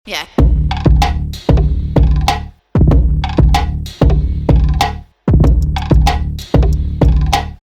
Yeah.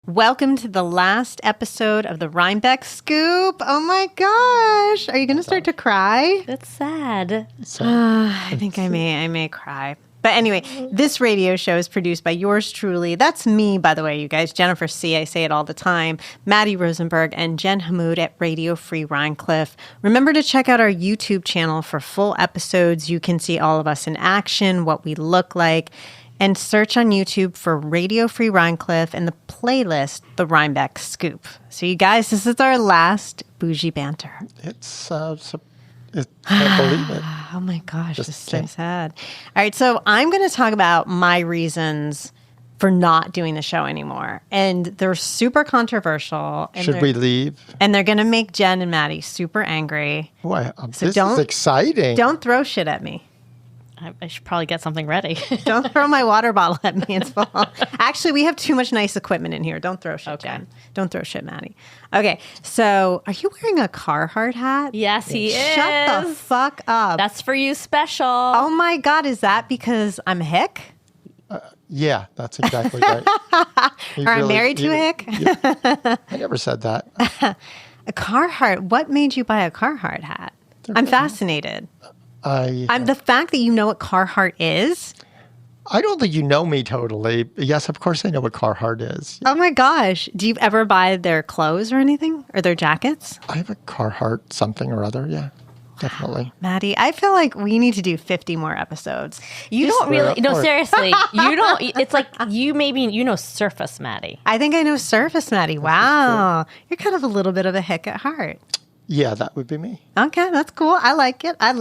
Welcome to the last episode of the Rhinebeck Scoop. Oh my gosh. Are you going to start to cry? That's sad. I think I may cry. But anyway, this radio show is produced by yours truly. That's me, by the way, you guys. Jennifer C., I say it all the time. Matty Rosenberg and Jen Hammoud at Radio Free Rhinecliff. Remember to check out our YouTube channel for full episodes. You can see all of us in action, what we look like. And search on YouTube for Radio Free Rhinecliff and the playlist, The Rhinebeck Scoop. So you guys, this is our last Boujee Banter. I can't believe it. Oh my gosh, this is so sad. All right, so I'm going to talk about my reasons for not doing the show anymore. And they're super controversial. And Should we leave? And they're going to make Jen and Matty super angry. Boy, So this is exciting. Don't throw shit at me. I should probably get something ready. Don't throw my water bottle at me. It's full. Actually, we have too much nice equipment in here. Don't throw shit, Okay. Jen. Don't throw shit, Matty. Okay, so are you wearing a Carhartt hat? Yes, he is. Shut the fuck up. That's for you special. Oh my God, is that because I'm hick? Yeah, that's exactly right. Or I'm married to hick? I never said that. A Carhartt? What made you buy a Carhartt hat? I'm fascinated. I'm the fact that you know what Carhartt is. I don't think you know me totally. Yes, of course I know what Carhartt is. Oh my gosh. Do you ever buy their clothes or anything? Or their jackets? I have a Carhartt something or other. Yeah, definitely. Maddie, I feel like we need to do 50 more episodes. You don't really, no, Or- seriously. You don't, it's like you know Surface Matty. I think I know Surface Maddie. Wow. You're kind of a little bit of a hick at heart. Yeah, that would be me. Okay, that's cool. I like it. All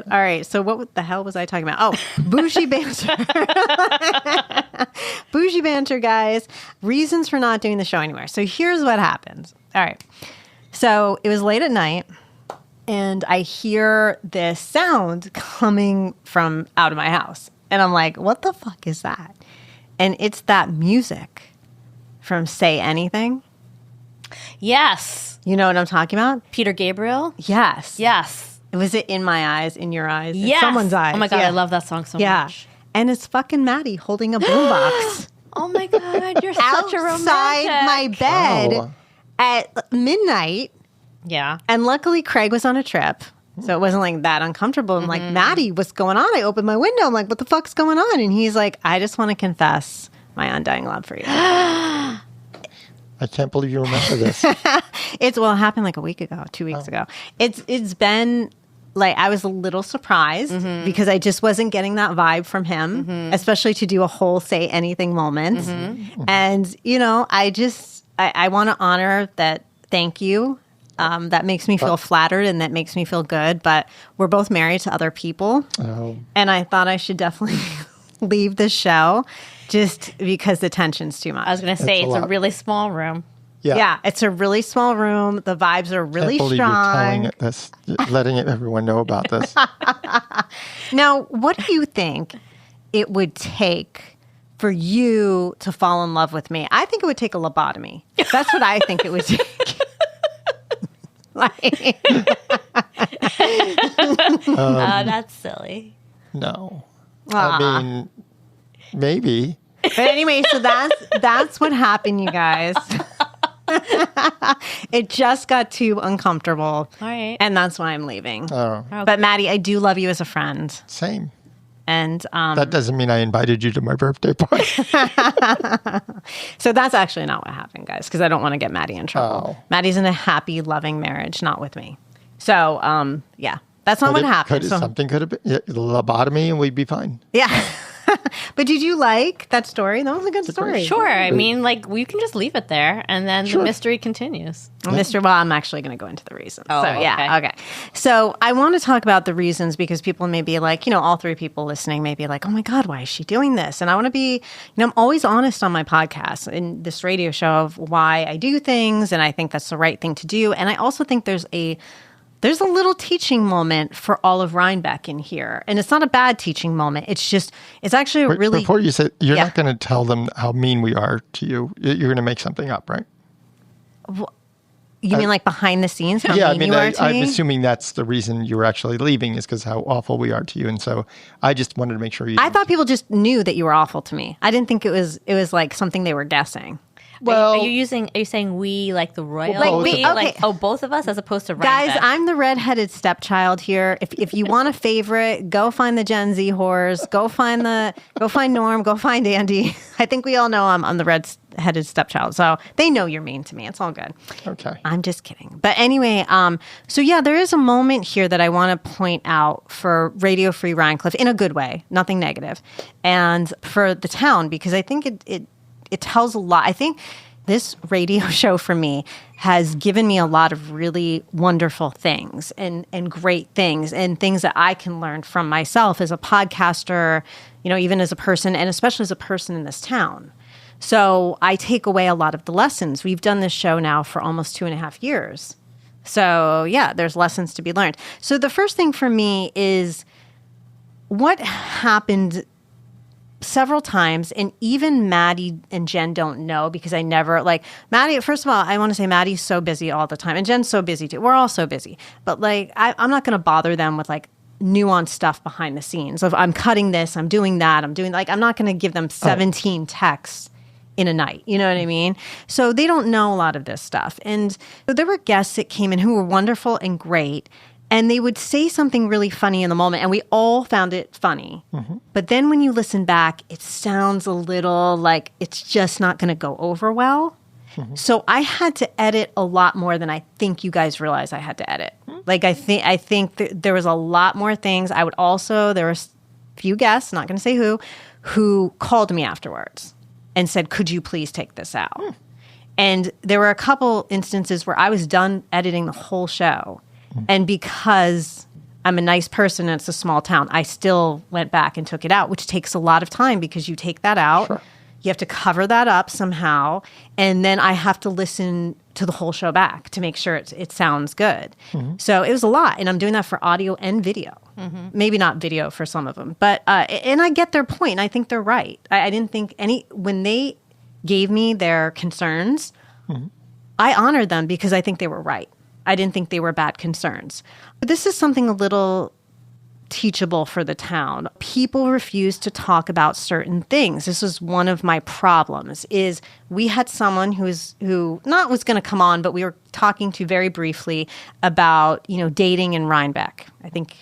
right, so what the hell was I talking about? Oh, Boujee Banter. Boujee Banter, guys. Reasons for not doing the show anymore. So here's what happens. All right. So it was late at night, and I hear this sound coming from out of my house. And I'm like, what the fuck is that? And it's that music from Say Anything. Yes. You know what I'm talking about? Peter Gabriel. Yes. Yes. Was it in my eyes, in your eyes? In Yes. someone's eyes. Oh my God, Yeah. I love that song so Yeah. much. And it's fucking Matty holding a boombox Oh my God, you're such a romantic. outside my bed Oh. at midnight. Yeah. And luckily, Craig was on a trip. So it wasn't like that uncomfortable. I'm like, Matty, what's going on? I opened my window. I'm like, what the fuck's going on? And he's like, I just want to confess my undying love for you. I can't believe you remember this. It happened like a week ago, 2 weeks ago. It's been like, I was a little surprised because I just wasn't getting that vibe from him, especially to do a whole Say Anything moment. And, you know, I want to honor that. Thank you. That makes me feel flattered and that makes me feel good. But we're both married to other people. Oh. And I thought I should definitely leave the show just because the tension's too much. I was going to say, That's a it's a lot. really small room. Yeah, it's a really small room. The vibes are really Can't believe strong. you're telling this, letting everyone know about this. Now, what do you think it would take for you to fall in love with me? I think it would take a lobotomy. That's what I think it would take. That's silly. No. Aw. I mean, maybe. But anyway, so that's what happened, you guys. It just got too uncomfortable. All right. And that's why I'm leaving. Oh, But Maddie, I do love you as a friend. same. And That doesn't mean I invited you to my birthday party. so that's actually not what happened, guys, because I don't want to get Maddie in trouble. Oh. Maddie's in a happy, loving marriage, not with me. So, yeah, that's not what happened. So, Something could have been lobotomy and we'd be fine. yeah. But did you like that story? That was a good story. Sure. I mean, like, we can just leave it there and then the Sure. mystery continues. Mr. Well, I'm actually going to go into the reasons. Oh, so, yeah, okay. So I want to talk about the reasons because people may be like, you know, all three people listening may be like, oh my God, why is she doing this? And I want to be, you know, I'm always honest on my podcast in this radio show of why I do things. And I think that's the right thing to do. And I also think there's a little teaching moment for all of Rhinebeck in here. And it's not a bad teaching moment. It's actually a really... Before you say, you're Yeah. not going to tell them how mean we are to you. You're going to make something up, right? You mean like behind the scenes? How Yeah, I mean mean, you are to I'm me? assuming that's the reason you were actually leaving is because how awful we are to you. And so I just wanted to make sure you. I thought people just knew that you were awful to me. I didn't think it was like something they were guessing. Well, Are you saying we like the royal? Well, we, okay. like, both of us as opposed to Guys, Rhinebeck? I'm the redheaded stepchild here. If you want a favorite, go find the Gen Z whores. Go find Norm. Go find Andy. I think we all know I'm the redheaded stepchild, so they know you're mean to me. It's all good. okay. I'm just kidding. But anyway, so yeah, there is a moment here that I want to point out for Radio Free Rhinecliff in a good way, nothing negative, and for the town because I think it tells a lot. I think this radio show for me has given me a lot of really wonderful things and great things and things that I can learn from myself as a podcaster, even as a person and especially as a person in this town. So I take away a lot of the lessons. We've done this show now for almost 2.5 years. So yeah, there's lessons to be learned. So the first thing for me is what happened several times, and even Matty and Jen don't know because I never Matty. First of all, I want to say Matty's so busy all the time, and Jen's so busy too. We're all so busy, but I'm not going to bother them with nuanced stuff behind the scenes. Of I'm cutting this, I'm doing that, I'm doing I'm not going to give them 17 texts in a night. You know what I mean? So they don't know a lot of this stuff, and so there were guests that came in who were wonderful and great. And they would say something really funny in the moment, and we all found it funny. Mm-hmm. But then when you listen back, it sounds a little like it's just not going to go over well. Mm-hmm. So I had to edit a lot more than I think you guys realize I had to edit. Mm-hmm. I think there was a lot more things. There were a few guests, not going to say who called me afterwards and said, "Could you please take this out?" Mm. And there were a couple instances where I was done editing the whole show. And because I'm a nice person and it's a small town, I still went back and took it out, which takes a lot of time because you take that out. Sure. You have to cover that up somehow. And then I have to listen to the whole show back to make sure it sounds good. Mm-hmm. So it was a lot. And I'm doing that for audio and video. Mm-hmm. Maybe not video for some of them. But and I get their point. And I think they're right. I didn't think when they gave me their concerns, mm-hmm. I honored them because I think they were right. I didn't think they were bad concerns. But this is something a little teachable for the town. People refuse to talk about certain things. This was one of my problems, is we had someone who not was going to come on, but we were talking to very briefly about, dating in Rhinebeck. I think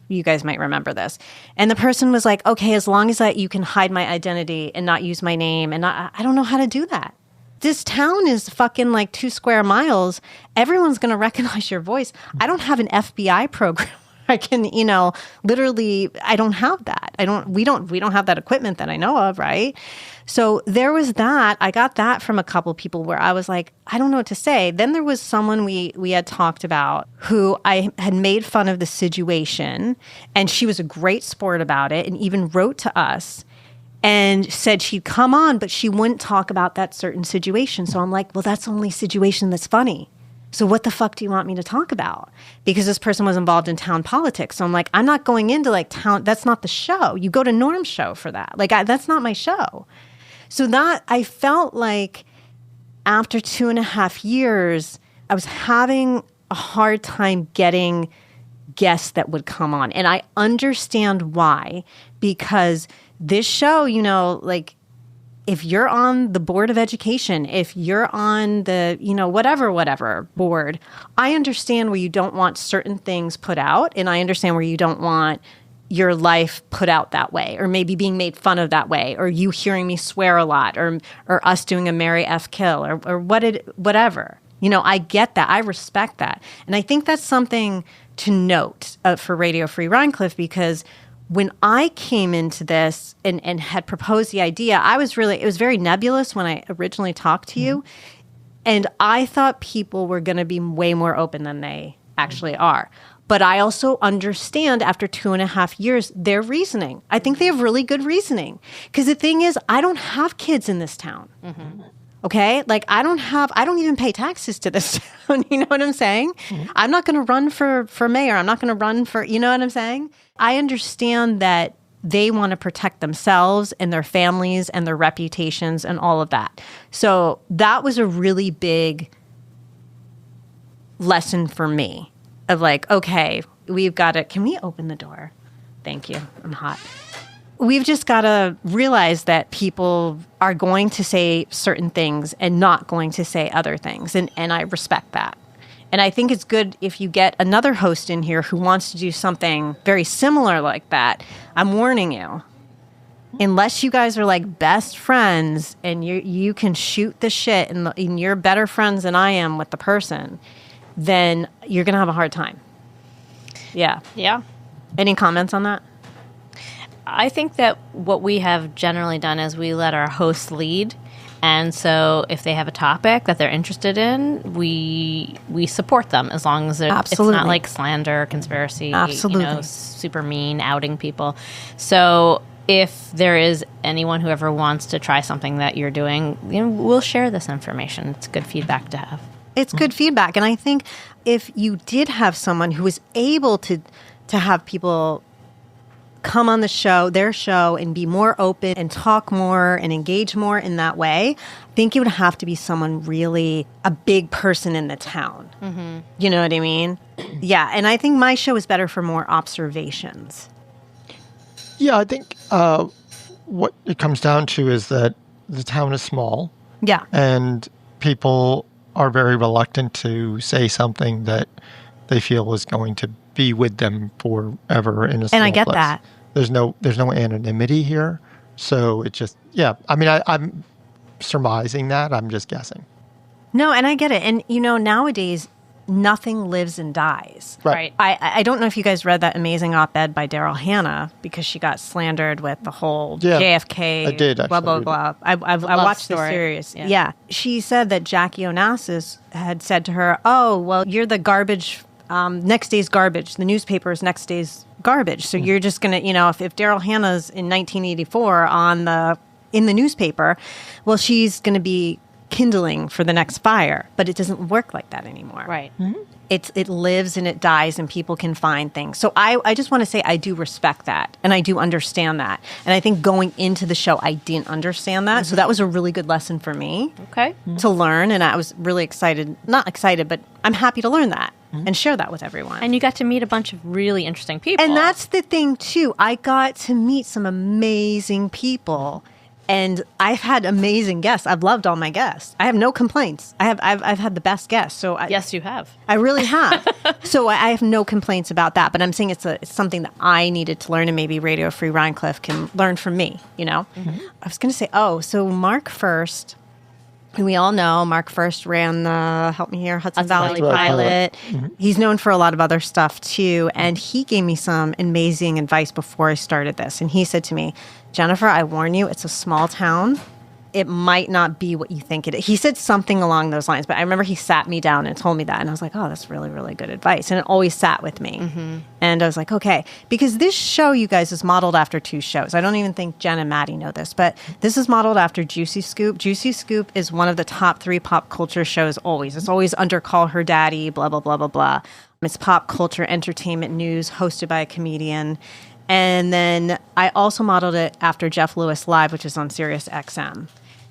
you guys might remember this. And the person was like, okay, as long as you can hide my identity and not use my name. And I don't know how to do that. This town is fucking 2 square miles. Everyone's going to recognize your voice. I don't have an FBI program. I can, literally, I don't have that. We don't have that equipment that I know of, right? So there was that. I got that from a couple people where I was like, I don't know what to say. Then there was someone we had talked about who I had made fun of the situation, and she was a great sport about it and even wrote to us and said she'd come on, but she wouldn't talk about that certain situation. So I'm like, well, that's the only situation that's funny. So what the fuck do you want me to talk about? Because this person was involved in town politics. So I'm like, I'm not going into town. That's not the show. You go to Norm's show for that. That's not my show. So that I felt like after 2.5 years, I was having a hard time getting guests that would come on. And I understand why, because this show, if you're on the Board of Education, if you're on the, whatever board, I understand where you don't want certain things put out. And I understand where you don't want your life put out that way, or maybe being made fun of that way, or you hearing me swear a lot, or us doing a Mary F. Kill, or whatever. I get that. I respect that. And I think that's something to note for Radio Free Rhinecliff, because when I came into this and had proposed the idea, it was very nebulous when I originally talked to you. And I thought people were going to be way more open than they actually are. But I also understand after 2.5 years, their reasoning. I think they have really good reasoning. Because the thing is, I don't have kids in this town. Mm-hmm. Okay? I don't even pay taxes to this town. You know what I'm saying? Mm-hmm. I'm not going to run for mayor. I'm not going to run for, you know what I'm saying? I understand that they want to protect themselves and their families and their reputations and all of that. So that was a really big lesson for me of like, okay, we've got to, can we open the door? Thank you. I'm hot. We've just got to realize that people are going to say certain things and not going to say other things. And I respect that. And I think it's good if you get another host in here who wants to do something very similar like that. I'm warning you. Unless you guys are like best friends and you can shoot the shit and you're better friends than I am with the person, then you're going to have a hard time. Yeah. Yeah. Any comments on that? I think that what we have generally done is we let our hosts lead. And so if they have a topic that they're interested in, we support them as long as it's not like slander, conspiracy, super mean, outing people. So if there is anyone who ever wants to try something that you're doing, we'll share this information. It's good feedback to have. It's good feedback. And I think if you did have someone who was able to have people come on their show, and be more open and talk more and engage more in that way, I think it would have to be someone really a big person in the town. Mm-hmm. You know what I mean? Yeah. And I think my show is better for more observations. Yeah, I think what it comes down to is that the town is small. Yeah. And people are very reluctant to say something that they feel is going to be with them forever in a small place. And I get that. There's no anonymity here. So it just, yeah. I mean, I'm surmising that. I'm just guessing. No, and I get it. And, nowadays, nothing lives and dies. Right. I don't know if you guys read that amazing op-ed by Daryl Hannah because she got slandered with the whole JFK. I did, blah, blah, blah. I watched the series. Yeah. She said that Jackie Onassis had said to her, oh, well, you're the garbage, next day's garbage. The newspaper is next day's garbage. So you're just going to, if Daryl Hannah's in 1984 in the newspaper, well, she's going to be kindling for the next fire, but it doesn't work like that anymore. Right. Mm-hmm. It lives and it dies and people can find things. So I just want to say I do respect that and I do understand that. And I think going into the show, I didn't understand that. Mm-hmm. So that was a really good lesson for me to learn. And I was really not excited, but I'm happy to learn that and share that with everyone. And you got to meet a bunch of really interesting people. And that's the thing too. I got to meet some amazing people. And I've had amazing guests. I've loved all my guests. I have no complaints. I've had the best guests. So yes, you have. I really have. So I have no complaints about that. But I'm saying it's something that I needed to learn, and maybe Radio Free Rhinecliff can learn from me. Mm-hmm. I was going to say, so Mark First, who we all know, Mark First ran the Hudson Valley Pilot. Mm-hmm. He's known for a lot of other stuff too. And he gave me some amazing advice before I started this. And he said to me, Jennifer, I warn you, it's a small town. It might not be what you think it is. He said something along those lines, but I remember he sat me down and told me that. And I was like, oh, that's really, really good advice. And it always sat with me. Mm-hmm. And I was like, okay. Because this show, you guys, is modeled after two shows. I don't even think Jen and Matty know this, but this is modeled after Juicy Scoop. Juicy Scoop is one of the top 3 pop culture shows always. It's always under Call Her Daddy, blah, blah, blah, blah, blah. It's pop culture, entertainment news, hosted by a comedian. And then I also modeled it after Jeff Lewis Live, which is on Sirius XM.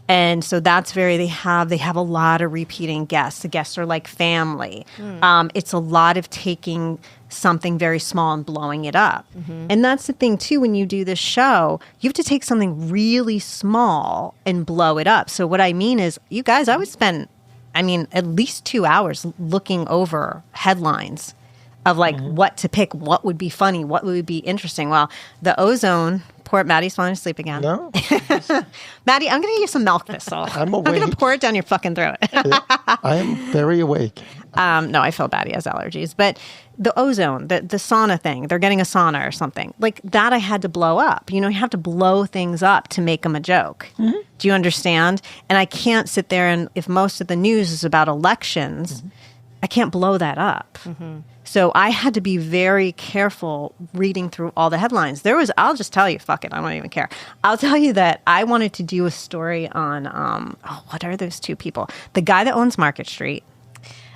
And so that's they have a lot of repeating guests. The guests are like family. It's a lot of taking something very small and blowing it up. Mm-hmm. And that's the thing too, when you do this show, you have to take something really small and blow it up. So what I mean is, you guys, I would spend, at least 2 hours looking over headlines of what to pick, what would be funny, what would be interesting. Well, the ozone, poor Maddie's falling asleep again. No. Maddie, I'm going to give you some milk thistle. I'm awake. I'm going to pour it down your fucking throat. I am very awake. No, I feel bad. He has allergies. But the ozone, the sauna thing, they're getting a sauna or something. Like that I had to blow up. You have to blow things up to make them a joke. Mm-hmm. Do you understand? And I can't sit there and if most of the news is about elections, I can't blow that up. Mm-hmm. So I had to be very careful reading through all the headlines. I'll just tell you, fuck it, I don't even care. I'll tell you that I wanted to do a story on, what are those 2 people? The guy that owns Market Street.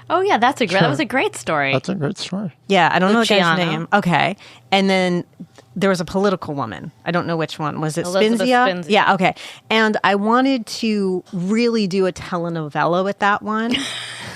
Oh yeah, that was a great story. That's a great story. Yeah, I don't know the guy's name. Okay. And then there was a political woman. I don't know which one. Was it Spinzia? Yeah, okay. And I wanted to really do a telenovela with that one.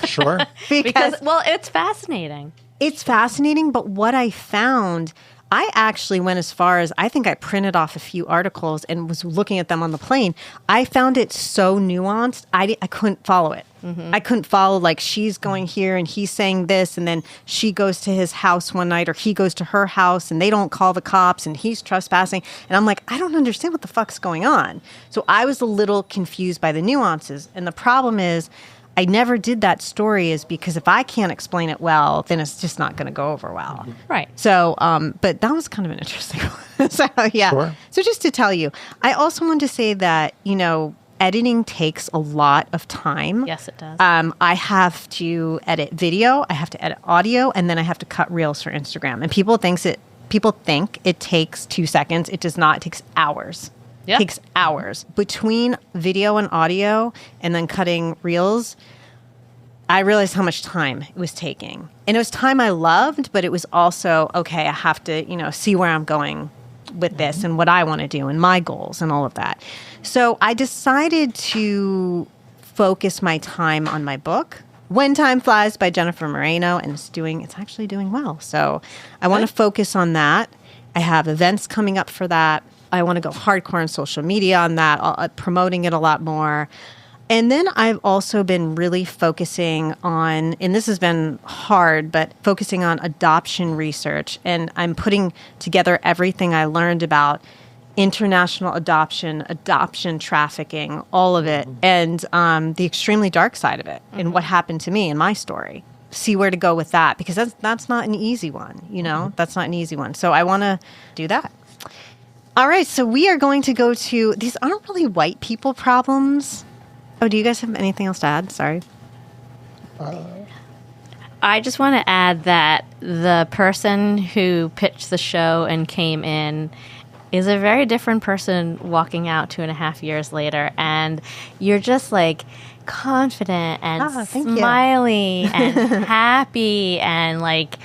Sure. Because, well, it's fascinating. It's fascinating, but what I found, I actually went as far as, I think I printed off a few articles and was looking at them on the plane. I found it so nuanced, I couldn't follow it. I couldn't follow, like, she's going here and he's saying this, and then she goes to his house one night, or he goes to her house, and they don't call the cops, and he's trespassing. And I'm like, I don't understand what the fuck's going on. So I was a little confused by the nuances. And the problem is, I never did that story is because if I can't explain it well, then it's just not going to go over well. Right. So, but that was kind of an interesting one. So, yeah. Sure. So just to tell you, I also wanted to say that, editing takes a lot of time. Yes, it does. I have to edit video, I have to edit audio, and then I have to cut reels for Instagram. And people think it takes 2 seconds. It does not. It takes hours. Yeah. It takes hours. Between video and audio and then cutting reels, I realized how much time it was taking. And it was time I loved, but it was also, okay, I have to, see where I'm going with this and what I want to do and my goals and all of that. So I decided to focus my time on my book, When Time Flies by Jennifer Moreno, and it's actually doing well. So I want to focus on that. I have events coming up for that. I want to go hardcore on social media on that, promoting it a lot more. And then I've also been really focusing on, and this has been hard, but focusing on adoption research. And I'm putting together everything I learned about international adoption trafficking, all of it, and the extremely dark side of it, and what happened to me in my story. See where to go with that, because that's not an easy one, That's not an easy one. So I want to do that. All right, so we are going to go to, these aren't really white people problems. Oh, do you guys have anything else to add? Sorry. I just want to add that the person who pitched the show and came in is a very different person walking out 2.5 years later. And you're just like confident and smiley and happy, and like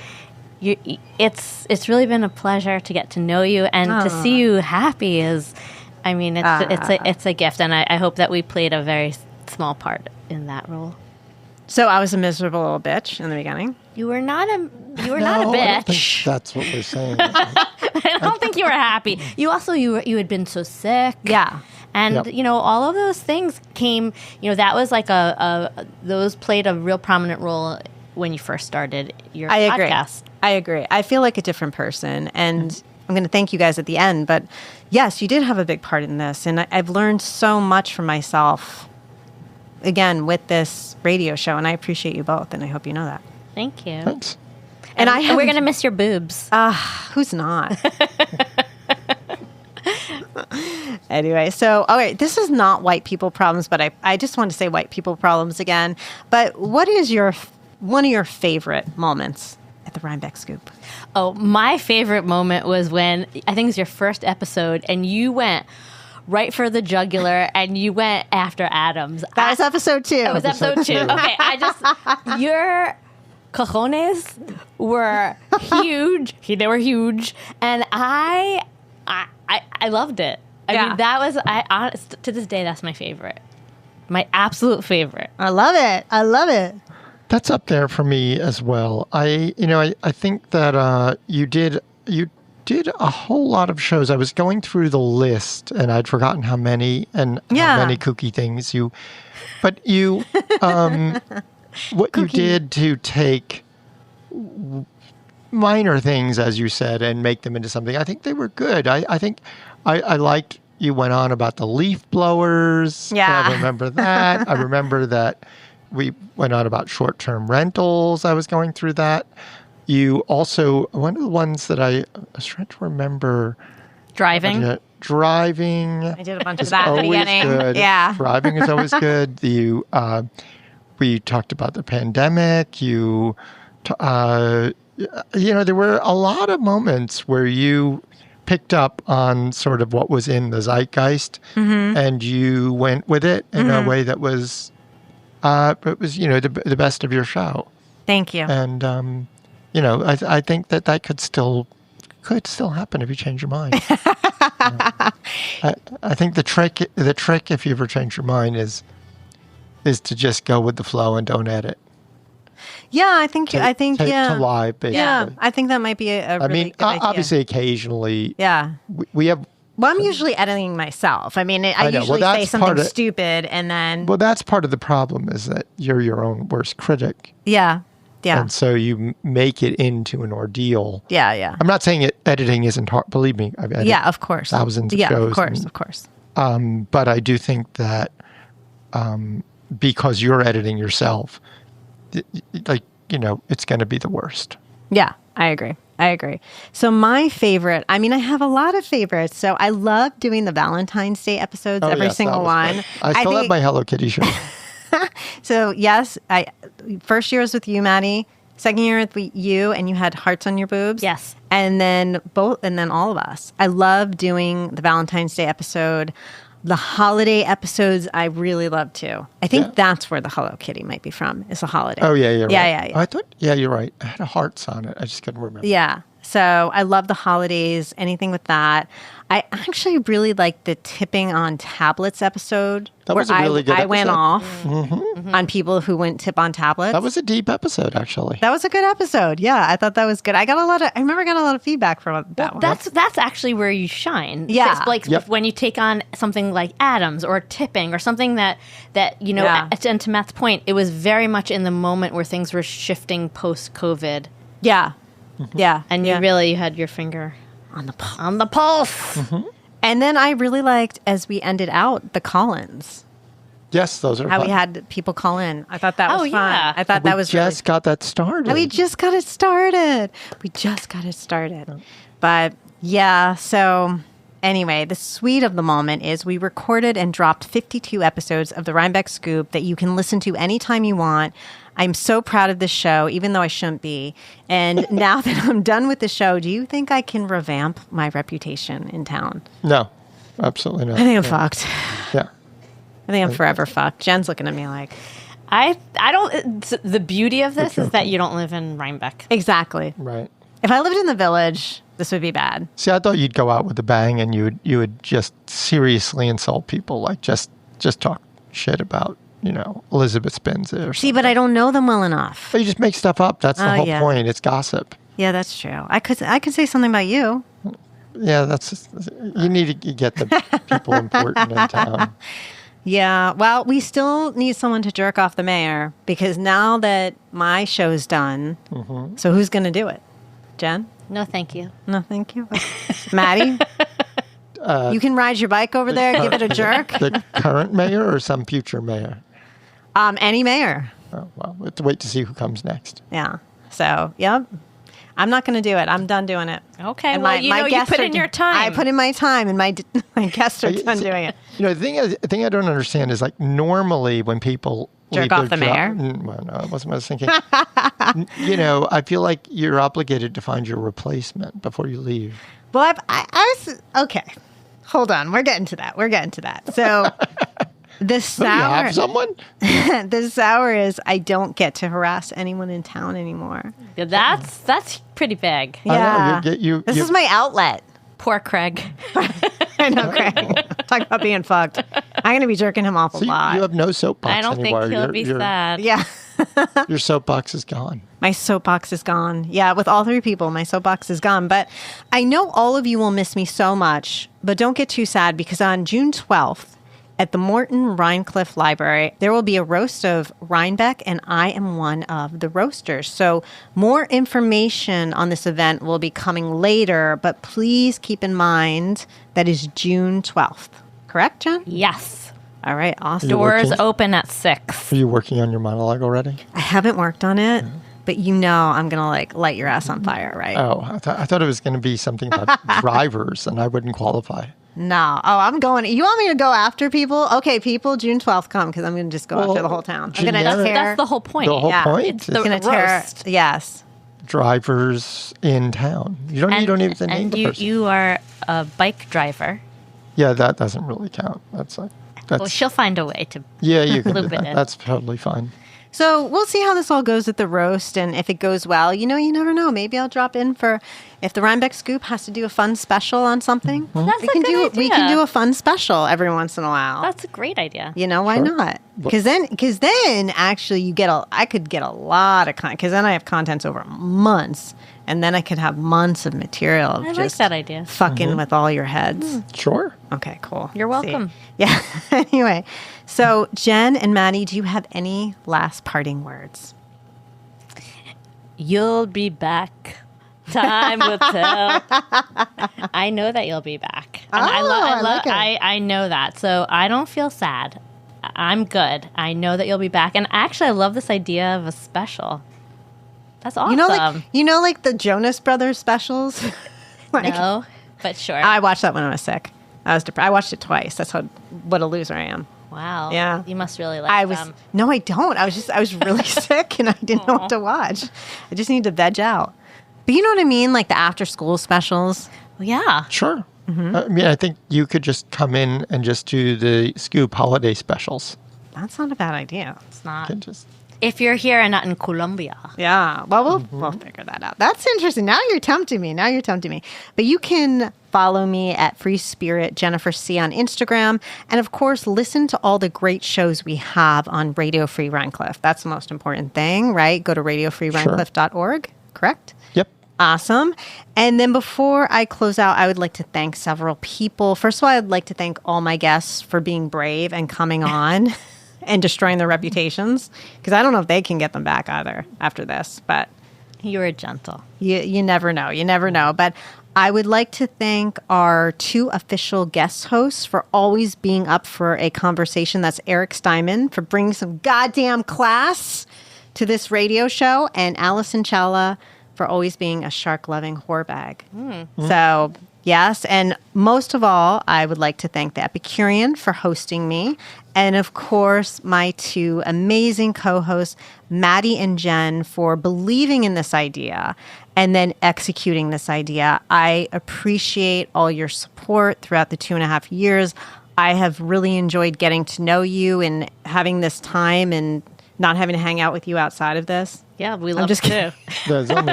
it's really been a pleasure to get to know you, and to see you happy is, it's a gift, and I hope that we played a very small part in that role. So I was a miserable little bitch in the beginning. You were not a bitch. I don't think that's what we're saying. I don't think you were happy. You had been so sick. Yeah. And, all of those things came, that was like those played a real prominent role when you first started your podcast. I agree. I feel like a different person. And I'm going to thank you guys at the end. But yes, you did have a big part in this. And I've learned so much from myself, again, with this radio show. And I appreciate you both. And I hope you know that. Thank you. Thanks. And we're going to miss your boobs. Who's not? Anyway, so, all right, this is not white people problems, but I just want to say white people problems again. But what is one of your favorite moments at the Rhinebeck Scoop? Oh, my favorite moment was when, I think it was your first episode, and you went right for the jugular, and you went after Adams. That was episode 2. It was episode 2. Okay, your cojones were huge. They were huge, and I loved it. I mean, that was, to this day, that's my favorite. My absolute favorite. I love it. That's up there for me as well. I think that you did a whole lot of shows. I was going through the list, and I'd forgotten how many and how many kooky things you what you did to take minor things, as you said, and make them into something. I think they were good. I think I liked you went on about the leaf blowers. Yeah. I remember that. I remember that we went on about short-term rentals. I was going through that. You also, one of the ones that I was trying to remember. Driving. I did a bunch of that at the beginning. Good. Yeah. Driving is always good. We talked about the pandemic. There were a lot of moments where you picked up on sort of what was in the zeitgeist, and you went with it in a way that was, the best of your show. Thank you. And, I think that could still happen if you change your mind. I think the trick, if you ever change your mind, is to just go with the flow and don't edit. Yeah, I think to live, basically. Yeah, I think that might be a really good idea. Obviously, occasionally, we have. Well, I'm usually editing myself. I mean, I usually say something stupid, and then. Well, that's part of the problem, is that you're your own worst critic. Yeah. Yeah. And so you make it into an ordeal. Yeah, yeah. I'm not saying editing isn't hard. Believe me, I've edited of course. thousands of shows. Of course. But I do think that because you're editing yourself, it's going to be the worst. Yeah, I agree. So my favorite, I have a lot of favorites. So I love doing the Valentine's Day episodes, every single one. I still have my Hello Kitty show. So yes, first year was with you, Matty. Second year with you, and you had hearts on your boobs. Yes. And then all of us. I love doing the Valentine's Day episode. The holiday episodes, I really love too. I think that's where the Hello Kitty might be from, is the holiday. Oh, yeah, you're right. Yeah. I thought, you're right. I had a hearts on it. I just couldn't remember. Yeah. So I love the holidays, anything with that. I actually really like the tipping on tablets episode. That was a really good episode. I went off on people who wouldn't tip on tablets. That was a deep episode, actually. That was a good episode. Yeah, I thought that was good. I remember I got a lot of feedback from that one. That's actually where you shine. Yeah. It's when you take on something like Adams or tipping or something that and to Matt's point, it was very much in the moment where things were shifting post-COVID. Yeah. Yeah. And you had your finger on the pulse. Mm-hmm. And then I really liked, as we ended out, the call-ins. Yes, those are how fun. we had people call in. I thought that was fun. Yeah. I thought that was just got that started. We just got it started. But yeah, so anyway, the sweet of the moment is we recorded and dropped 52 episodes of the Rhinebeck Scoop that you can listen to anytime you want. I'm so proud of this show, even though I shouldn't be. And now that I'm done with the show, do you think I can revamp my reputation in town? No, absolutely not. I think I'm fucked. Yeah. I think I'm forever fucked. Jen's looking at me like... I don't... The beauty of this is that you don't live in Rhinebeck. Exactly. Right. If I lived in the village, this would be bad. See, I thought you'd go out with a bang and you would just seriously insult people, like just talk shit about, Elizabeth Spencer or something. See, but I don't know them well enough. But you just make stuff up. That's the whole point. It's gossip. Yeah, that's true. I could say something about you. Yeah, you need to get the people important in town. Yeah, well, we still need someone to jerk off the mayor, because now that my show's done, so who's going to do it? Jen? No, thank you. No, thank you. Maddie? You can ride your bike over there, give it a jerk. The current mayor or some future mayor? Any mayor. Oh, well, we have to wait to see who comes next. Yeah. So, yep. I'm not going to do it. I'm done doing it. Okay. And well, you put in your time. I put in my time, and my guests are done doing it. The thing I don't understand is, like, normally when people jerk off the mayor. Well, no, that wasn't what I was thinking. I feel like you're obligated to find your replacement before you leave. Well, I was okay. Hold on, we're getting to that. So. The sour. You have someone? The sour is I don't get to harass anyone in town anymore. Yeah, that's pretty big. Yeah. This is my outlet. Poor Craig. I know, Craig. Talk about being fucked. I'm going to be jerking him off a lot. You have no soapbox anymore. I don't think he'll be sad. Yeah. Your soapbox is gone. My soapbox is gone. Yeah, with all three people, my soapbox is gone. But I know all of you will miss me so much, but don't get too sad, because on June 12th, at the Morton Rhinecliff Library, there will be a roast of Rhinebeck, and I am one of the roasters. So more information on this event will be coming later, but please keep in mind that is June 12th. Correct, Jen? Yes. All right, awesome. Doors open at 6. Are you working on your monologue already? I haven't worked on it, but I'm going to light your ass on fire, right? Oh, I thought it was going to be something about drivers, and I wouldn't qualify. No. Oh, I'm going. You want me to go after people? Okay, people, June 12th come, because I'm going to just go after the whole town. I'm going to tear. That's the whole point. The whole point? It's the roast. Yes. Drivers in town. You don't even name the person. You are a bike driver. Yeah, that doesn't really count. That's well, she'll find a way to you can loop do it that. in. That's totally fine. So we'll see how this all goes at the roast, and if it goes well, you never know. Maybe I'll drop in for if the Rhinebeck Scoop has to do a fun special on something. That's we can a good idea. We can do a fun special every once in a while. That's a great idea. Why not? Because then actually I could get a lot of content, because then I have contents over months, and then I could have months of material. Of I like just that idea. Fucking with all your heads. Sure. Okay, cool. You're welcome. See. Yeah. Anyway, so Jen and Matty, do you have any last parting words? You'll be back. Time will tell. I know that you'll be back. And I like it. I know that. So I don't feel sad. I'm good. I know that you'll be back. And actually, I love this idea of a special. That's awesome. Like the Jonas Brothers specials? No, but sure. I watched that when I was sick. I was depressed. I watched it twice. That's what a loser I am. Wow. Yeah. You must really like them. No, I don't. I was really sick and I didn't know what to watch. I just need to veg out. But you know what I mean? Like the after school specials. Well, yeah. Sure. I think you could just come in and just do the Scoop holiday specials. That's not a bad idea. It's not. Just... If you're here and not in Colombia. Yeah. Well, we'll figure that out. That's interesting. Now you're tempting me. But you can follow me at Free Spirit Jennifer C on Instagram. And of course, listen to all the great shows we have on Radio Free Rhinecliff. That's the most important thing, right? Go to radiofreerhinecliff.org, correct? Yep. Awesome. And then before I close out, I would like to thank several people. First of all, I'd like to thank all my guests for being brave and coming on and destroying their reputations, because I don't know if they can get them back either after this, but You were gentle. you never know. You never know. But I would like to thank our 2 official guest hosts for always being up for a conversation. That's Eric Steinman for bringing some goddamn class to this radio show, and Allison Challa for always being a shark-loving whore bag. So, yes, and most of all, I would like to thank the Epicurean for hosting me, and of course, my 2 amazing co-hosts, Matty and Jen, for believing in this idea and then executing this idea. I appreciate all your support throughout the 2.5 years. I have really enjoyed getting to know you and having this time and not having to hang out with you outside of this. Yeah, we love it too. There's only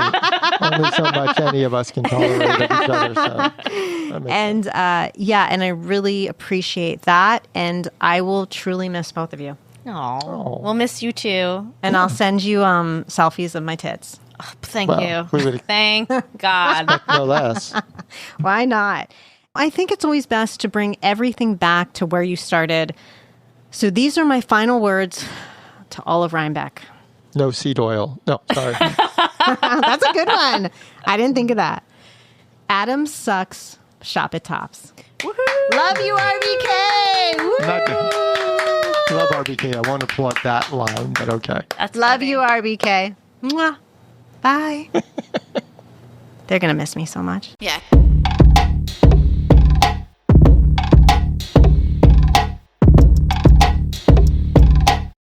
so much any of us can tolerate of each other. So and and I really appreciate that. And I will truly miss both of you. Oh, we'll miss you too. And I'll send you selfies of my tits. Oh, thank you. We would Thank God. no less. Why not? I think it's always best to bring everything back to where you started. So these are my final words to all of Rhinebeck. No seed oil. No, sorry. That's a good one. I didn't think of that. Adam sucks. Shop at Tops. Woohoo! Love you, RBK. Woo! Love RBK. I want to plug that line, but okay. That's Love funny. you, RBK. Mwah. Bye. They're going to miss me so much. Yeah.